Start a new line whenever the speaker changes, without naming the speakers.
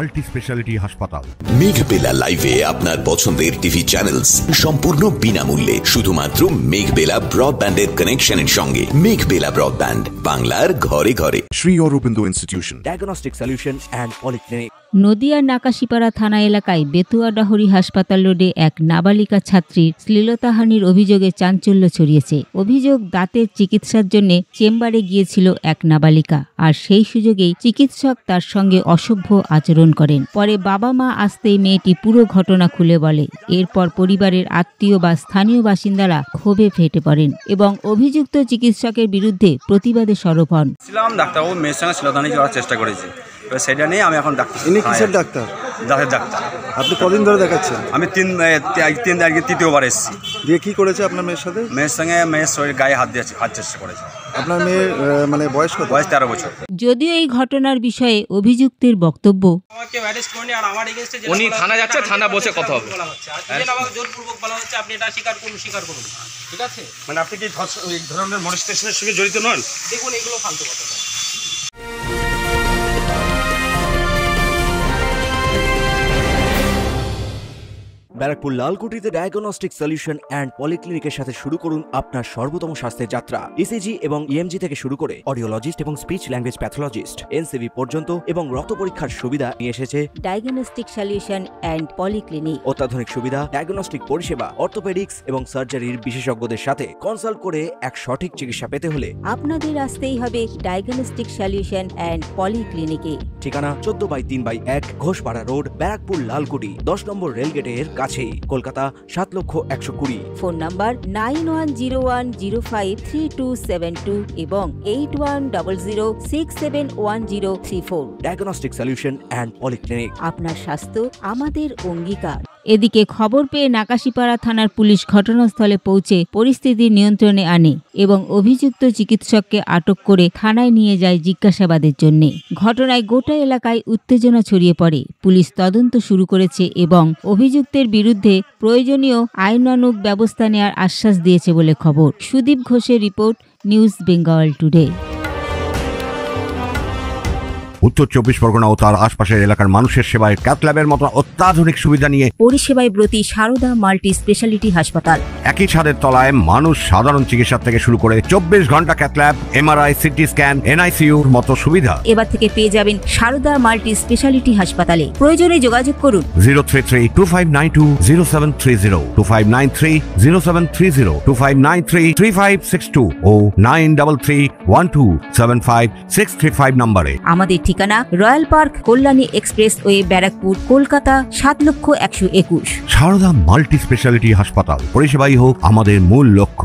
Multi speciality হাসপাতাল।
মেঘবেলা লাইভে আপনার পছন্দের টিভি চ্যানেলস সম্পূর্ণ বিনামূল্যে শুধুমাত্র মেঘবেলা ব্রডব্যান্ডের কানেকশনের সঙ্গে। মেঘবেলা ব্রডব্যান্ড, বাংলার ঘরে ঘরে।
Sri Aurobindo Institution,
Diagnostic Solution and Polyclinic।
নদিয়ার নাকাশিপাড়া থানা এলাকায় বেতুয়াডাহরি হাসপাতাল রোডে এক নাবালিকা ছাত্রীর শ্লীলতাহানির অভিযোগে চাঞ্চল্য ছড়িয়েছে। অভিযোগ, দাঁতের চিকিৎসার জন্য চেম্বারে গিয়েছিল এক নাবালিকা, আর সেই সুযোগেই চিকিৎসক তার সঙ্গে অসভ্য আচরণ করেন। পরে বাবা মা আসতেই মেয়েটি পুরো ঘটনা খুলে বলে। এরপর পরিবারের আত্মীয় বা স্থানীয় বাসিন্দারা ক্ষোভে ফেটে পড়েন এবং অভিযুক্ত চিকিৎসকের বিরুদ্ধে প্রতিবাদে সরব হন।
ডাক্তারবাবু মেয়ের সঙ্গে শ্লীলতাহানি করার চেষ্টা করেছে, সেটা নিয়ে আমি এখন ডাক্তার।
ইনি কিসের ডাক্তার?
দাঁতের ডাক্তার।
আপনি কদিন ধরে দেখাচ্ছেন?
আমি তৃতীয়বার এসেছি।
দিয়ে কি করেছে আপনার মেয়ের সাথে?
মেয়ের শরীর গায়ে হাত চেষ্টা করেছে।
আপনার মেয়ের মানে বয়স কত?
বয়স 13 বছর।
যদিও এই ঘটনার বিষয়ে অভিযুক্তের বক্তব্য,
উনি থানা যাচ্ছে, থানা বসে কথা হবে।
জোরপূর্বক বলা হচ্ছে আপনি এটা স্বীকার করুন, ঠিক আছে?
মানে আপনি কি এই ধরনের মনস্টেশনের সঙ্গে জড়িত নন?
দেখুন, এগুলো ফালতু কথা।
ব্যারাকপুর লালকুটিতে ডায়াগনস্টিক সলিউশন অ্যান্ড পলিক্লিনিকের সাথে শুরু করুন আপনার সর্বোত্তম স্বাস্থ্যের যাত্রা। ইসিজি এবং ইএমজি থেকে শুরু করে অডিওলজিস্ট এবং স্পিচ ল্যাঙ্গুয়েজ প্যাথোলজিস্ট, এনসিভি পর্যন্ত এবং রক্ত পরীক্ষার সুবিধা নিয়ে এসেছে
ডায়াগনস্টিক সলিউশন অ্যান্ড পলিক্লিনিক।
অত্যাধুনিক সুবিধা, ডায়াগনস্টিক পরিষেবা, অর্থোপেডিক্স এবং সার্জারির বিশেষজ্ঞদের সাথে কনসাল্ট করে এক সঠিক চিকিৎসা পেতে হলে
আপনাদের আসতেই হবে ডায়াগনস্টিক সলিউশন অ্যান্ড পলিক্লিনিকে।
ঠিকানা 14/3/1 ঘোষপাড়া রোড, ব্যারাকপুর লালকুটি, 10 নম্বর রেলগেটের কাছেই, কলকাতা 7,120,000।
ফোন নাম্বার 9101053272 এবং 8100671034।
Diagnostic solution and polyclinic.
আপনার স্বাস্থ্য আমাদের অঙ্গীকার। এদিকে খবর পেয়ে নাকাশিপাড়া থানার পুলিশ ঘটনাস্থলে পৌঁছে পরিস্থিতি নিয়ন্ত্রণে আনে এবং অভিযুক্ত চিকিৎসককে আটক করে থানায় নিয়ে যায় জিজ্ঞাসাবাদের জন্য। ঘটনায় গোটা এলাকায় উত্তেজনা ছড়িয়ে পড়ে। পুলিশ তদন্ত শুরু করেছে এবং অভিযুক্তের বিরুদ্ধে প্রয়োজনীয় আইনানুগ ব্যবস্থা নেওয়ার আশ্বাস দিয়েছে বলে খবর। সুদীপ ঘোষের রিপোর্ট, নিউজ বেঙ্গল টুডে।
উত্তর 24 পরগনা ও তার আশপাশের এলাকার মানুষের সেবায় ক্যাথল্যাবের মতো অত্যাধুনিক সুবিধা নিয়ে
পরিষেবায় ব্রতী সারদা মাল্টি স্পেশালিটি হাসপাতাল।
একই ছাদের তলায় মানুষ সাধারণ চিকিৎসা থেকে শুরু করে 24 ঘন্টা ক্যাথল্যাব, এমআরআই, সিটি স্ক্যান, এনআইসিইউর মতো সুবিধা
এবার থেকে পেয়ে যাবেন সারদা মাল্টি স্পেশালিটি হাসপাতালে। প্রয়োজনে যোগাযোগ করুন
033-2592-0730, 2593-0730, 2593-3562 ও 9331275635 নম্বরে।
আমাদের ঠিকানা Royal Park, Kalyani expressway, Barrackpore, Kolkata 7,121,000।
Sarada multi speciality হাসপাতাল, পরিষেবাই হোক আমাদের মূল লক্ষ্য।